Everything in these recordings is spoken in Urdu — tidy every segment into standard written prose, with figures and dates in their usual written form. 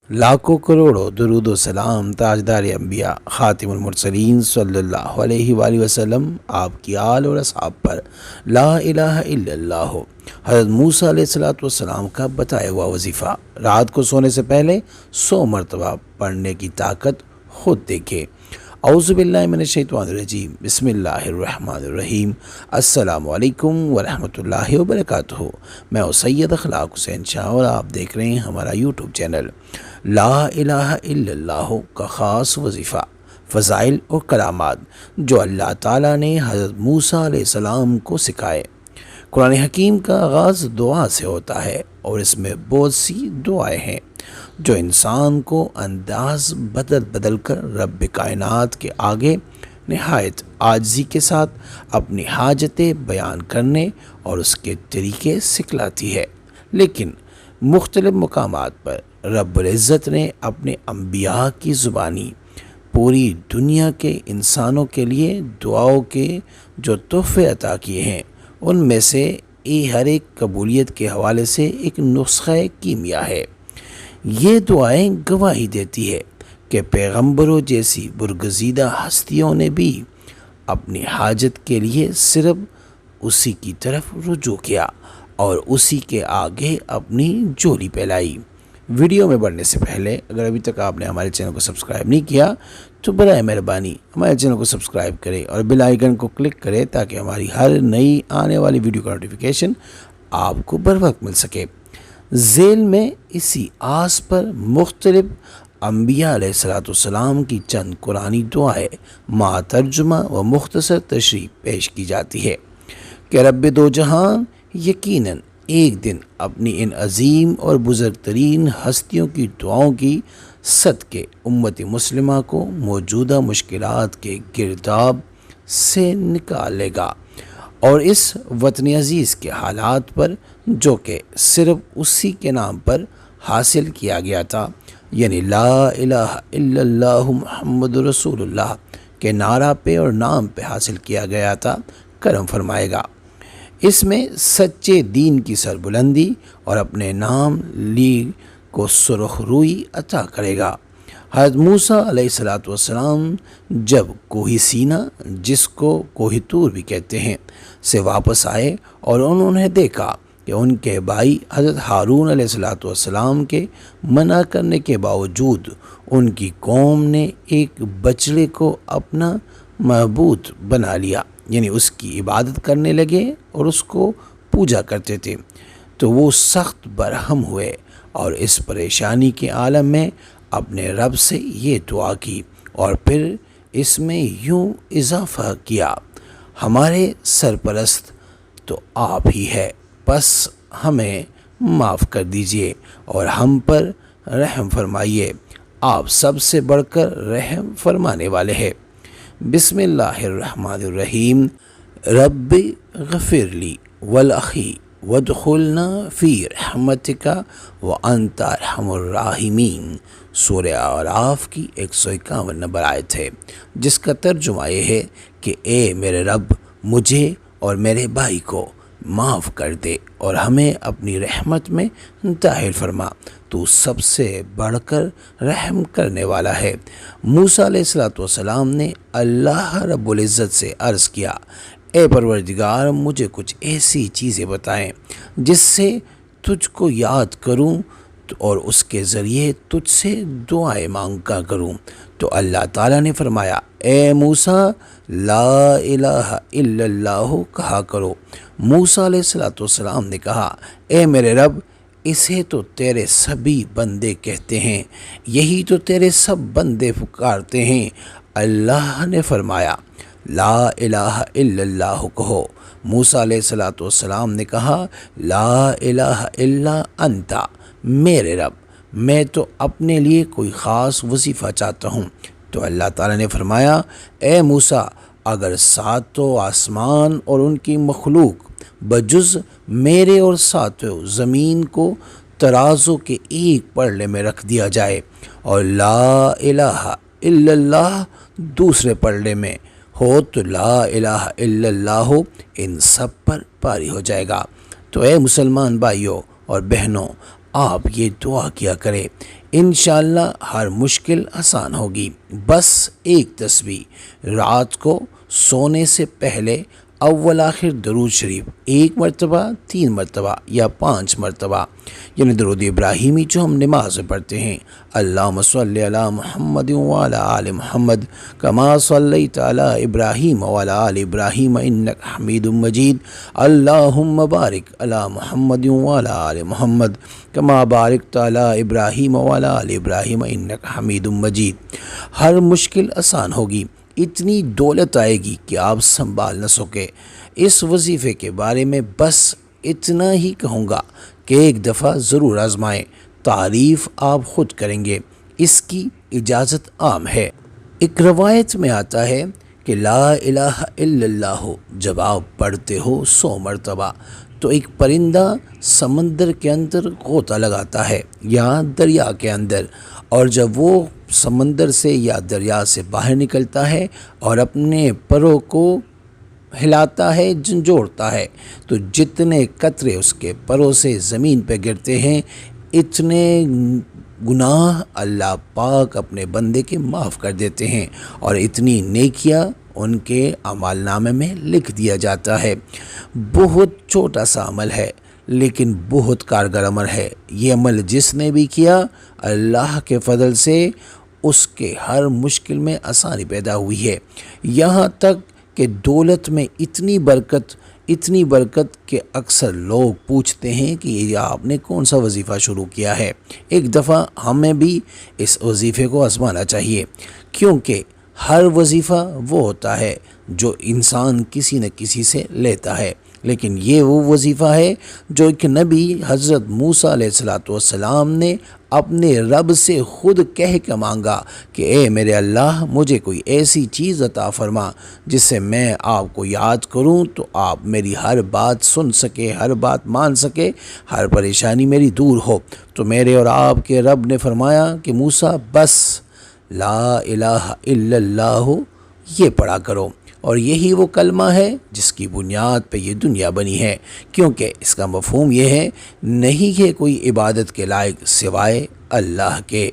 لاکھوں کروڑوں درود و سلام تاجدار انبیاء خاتم المرسلین صلی اللہ علیہ وآلہ وسلم آپ کی آل اور اصحاب پر لا الہ الا اللہ حضرت موسیٰ علیہ السلام کا بتایا ہوا وظیفہ رات کو سونے سے پہلے 100 مرتبہ پڑھنے کی طاقت خود دیکھے۔ اعوذ باللہ من الشیطان الرجیم، بسم اللہ الرحمن الرحیم۔ السلام علیکم ورحمۃ اللہ وبرکاتہ۔ میں سید اخلاق حسین شاہ اور آپ دیکھ رہے ہیں ہمارا یوٹیوب چینل۔ لا الہ الا اللہ کا خاص وظیفہ، فضائل اور کرامات جو اللہ تعالیٰ نے حضرت موسیٰ علیہ السلام کو سکھائے۔ قرآن حکیم کا آغاز دعا سے ہوتا ہے اور اس میں بہت سی دعائیں ہیں جو انسان کو انداز بدل کر رب کائنات کے آگے نہایت عاجزی کے ساتھ اپنی حاجتیں بیان کرنے اور اس کے طریقے سکھلاتی ہے۔ لیکن مختلف مقامات پر رب العزت نے اپنے انبیاء کی زبانی پوری دنیا کے انسانوں کے لیے دعاؤں کے جو تحفے عطا کیے ہیں، ان میں سے ہر ایک قبولیت کے حوالے سے ایک نسخہ کیمیا ہے۔ یہ دعائیں گواہی دیتی ہے کہ پیغمبروں جیسی برگزیدہ ہستیوں نے بھی اپنی حاجت کے لیے صرف اسی کی طرف رجوع کیا اور اسی کے آگے اپنی جولی پھیلائی۔ ویڈیو میں بڑھنے سے پہلے اگر ابھی تک آپ نے ہمارے چینل کو سبسکرائب نہیں کیا تو برائے مہربانی ہمارے چینل کو سبسکرائب کریں اور بیل آئیکن کو کلک کریں تاکہ ہماری ہر نئی آنے والی ویڈیو کا نوٹیفیکیشن آپ کو بر وقت مل سکے۔ ذیل میں اسی آس پر مختلف انبیاء علیہ السلام کی چند قرآنی دعائیں مع ترجمہ و مختصر تشریح پیش کی جاتی ہے کہ رب دو جہاں یقیناً ایک دن اپنی ان عظیم اور بزرگ ترین ہستیوں کی دعاؤں کی صدقے امت مسلمہ کو موجودہ مشکلات کے گرداب سے نکال لے گا اور اس وطن عزیز کے حالات پر جو کہ صرف اسی کے نام پر حاصل کیا گیا تھا، یعنی لا الہ الا اللہ محمد رسول اللہ کے نعرہ پہ اور نام پہ حاصل کیا گیا تھا، کرم فرمائے گا۔ اس میں سچے دین کی سربلندی اور اپنے نام لی کو سرخ روئی عطا کرے گا۔ حضرت موسیٰ علیہ السلام جب کوہ سینا، جس کو کوہ طور بھی کہتے ہیں، سے واپس آئے اور انہوں نے دیکھا کہ ان کے بھائی حضرت ہارون علیہ السلام کے منع کرنے کے باوجود ان کی قوم نے ایک بچڑے کو اپنا معبود بنا لیا، یعنی اس کی عبادت کرنے لگے اور اس کو پوجا کرتے تھے، تو وہ سخت برہم ہوئے اور اس پریشانی کے عالم میں اپنے رب سے یہ دعا کی اور پھر اس میں یوں اضافہ کیا: ہمارے سرپرست تو آپ ہی ہے، بس ہمیں معاف کر دیجئے اور ہم پر رحم فرمائیے، آپ سب سے بڑھ کر رحم فرمانے والے ہیں۔ بسم اللہ الرحمن الرحیم۔ رب غفر لی ولاخی وادخلنا فی رحمتک وانت ارحم الراحمین۔ سورہ اعراف کی 151 نمبر آیت ہے، جس کا ترجمہ یہ ہے کہ اے میرے رب، مجھے اور میرے بھائی کو معاف کر دے اور ہمیں اپنی رحمت میں داخل فرما، تو سب سے بڑھ کر رحم کرنے والا ہے۔ موسیٰ علیہ السلام نے اللہ رب العزت سے عرض کیا: اے پروردگار، مجھے کچھ ایسی چیزیں بتائیں جس سے تجھ کو یاد کروں اور اس کے ذریعے تجھ سے دعائیں مانگا کروں۔ تو اللہ تعالیٰ نے فرمایا: اے موسیٰ، لا الہ الا اللہ کہا کرو۔ موسیٰ علیہ السلام نے کہا: اے میرے رب، اسے تو تیرے سبھی بندے کہتے ہیں، یہی تو تیرے سب بندے پکارتے ہیں۔ اللہ نے فرمایا: لا الہ الا اللہ کہو۔ موسیٰ علیہ السلام نے کہا: لا الہ الا انت، میرے رب، میں تو اپنے لیے کوئی خاص وظیفہ چاہتا ہوں۔ تو اللہ تعالیٰ نے فرمایا: اے موسیٰ، اگر ساتوں آسمان اور ان کی مخلوق بجز میرے اور ساتوں زمین کو ترازو کے ایک پلڑے میں رکھ دیا جائے اور لا الہ الا اللہ دوسرے پلڑے میں ہو تو لا الہ الا اللہ ان سب پر پاری ہو جائے گا۔ تو اے مسلمان بھائیوں اور بہنوں، آپ یہ دعا کیا کریں، انشاءاللہ ہر مشکل آسان ہوگی۔ بس ایک تسبیح رات کو سونے سے پہلے اول آخر درود شریف 1 مرتبہ، 3 مرتبہ یا 5 مرتبہ، یعنی درود ابراہیمی جو ہم نماز میں پڑھتے ہیں، اللہم صلی علی محمد وعلی آل محمد کما صلیت علی ابراہیم وعلی آل ابراہیم انک حمید مجید، اللہم بارک علی محمد وعلی آل محمد کما بارکت علی ابراہیم وعلی آل ابراہیم انک حمید مجید۔ ہر مشکل آسان ہوگی، اتنی دولت آئے گی کہ آپ سنبھال نہ سکے۔ اس وظیفے کے بارے میں بس اتنا ہی کہوں گا کہ ایک دفعہ ضرور آزمائیں، تعریف آپ خود کریں گے، اس کی اجازت عام ہے۔ ایک روایت میں آتا ہے کہ لا الہ الا اللہ جب آپ پڑھتے ہو 100 مرتبہ تو ایک پرندہ سمندر کے اندر غوطہ لگاتا ہے یا دریا کے اندر، اور جب وہ سمندر سے یا دریا سے باہر نکلتا ہے اور اپنے پروں کو ہلاتا ہے، جھنجھوڑتا ہے، تو جتنے قطرے اس کے پروں سے زمین پہ گرتے ہیں، اتنے گناہ اللہ پاک اپنے بندے کے معاف کر دیتے ہیں اور اتنی نیکیاں ان کے اعمال نامے میں لکھ دیا جاتا ہے۔ بہت چھوٹا سا عمل ہے لیکن بہت کارگر عمل ہے۔ یہ عمل جس نے بھی کیا، اللہ کے فضل سے اس کے ہر مشکل میں آسانی پیدا ہوئی ہے، یہاں تک کہ دولت میں اتنی برکت کہ اکثر لوگ پوچھتے ہیں کہ یہ آپ نے کون سا وظیفہ شروع کیا ہے۔ ایک دفعہ ہمیں بھی اس وظیفے کو آزمانا چاہیے، کیونکہ ہر وظیفہ وہ ہوتا ہے جو انسان کسی نہ کسی سے لیتا ہے، لیکن یہ وہ وظیفہ ہے جو ایک نبی حضرت موسیٰ علیہ السلام نے اپنے رب سے خود کہہ کے مانگا کہ اے میرے اللہ، مجھے کوئی ایسی چیز عطا فرما جس سے میں آپ کو یاد کروں تو آپ میری ہر بات سن سکے، ہر بات مان سکے، ہر پریشانی میری دور ہو۔ تو میرے اور آپ کے رب نے فرمایا کہ موسیٰ بس لا الہ الا اللہ یہ پڑھا کرو، اور یہی وہ کلمہ ہے جس کی بنیاد پہ یہ دنیا بنی ہے، کیونکہ اس کا مفہوم یہ ہے نہیں ہے کوئی عبادت کے لائق سوائے اللہ کے۔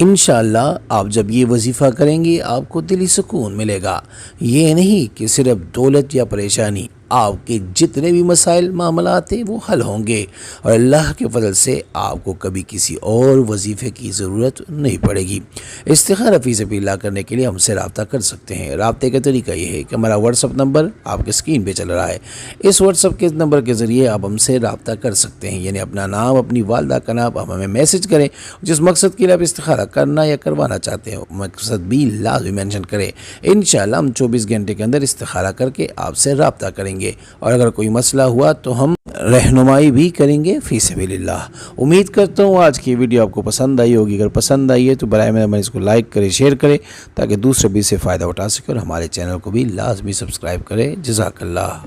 انشاءاللہ آپ جب یہ وظیفہ کریں گے آپ کو دلی سکون ملے گا۔ یہ نہیں کہ صرف دولت یا پریشانی، آپ کے جتنے بھی مسائل معاملات ہیں وہ حل ہوں گے، اور اللہ کے فضل سے آپ کو کبھی کسی اور وظیفے کی ضرورت نہیں پڑے گی۔ استخارہ فی سبیل اللہ کرنے کے لیے ہم سے رابطہ کر سکتے ہیں۔ رابطے کا طریقہ یہ ہے کہ ہمارا واٹس اپ نمبر آپ کے اسکرین پہ چل رہا ہے، اس واٹس اپ کے نمبر کے ذریعے آپ ہم سے رابطہ کر سکتے ہیں، یعنی اپنا نام، اپنی والدہ کا نام آپ ہمیں میسج کریں، جس مقصد کے لیے آپ استخارہ کرنا یا کروانا چاہتے ہیں مقصد بھی لازمی مینشن کریں۔ انشاءاللہ ہم 24 گھنٹے کے اندر استخارہ کر کے آپ سے رابطہ کریں گے، اور اگر کوئی مسئلہ ہوا تو ہم رہنمائی بھی کریں گے فی سبیل اللہ۔ امید کرتا ہوں آج کی ویڈیو آپ کو پسند آئی ہوگی، اگر پسند آئی ہے تو برائے مہربانی اس کو لائک کرے، شیئر کرے، تاکہ دوسرے بھی اس سے فائدہ اٹھا سکے، اور ہمارے چینل کو بھی لازمی سبسکرائب کرے۔ جزاک اللہ۔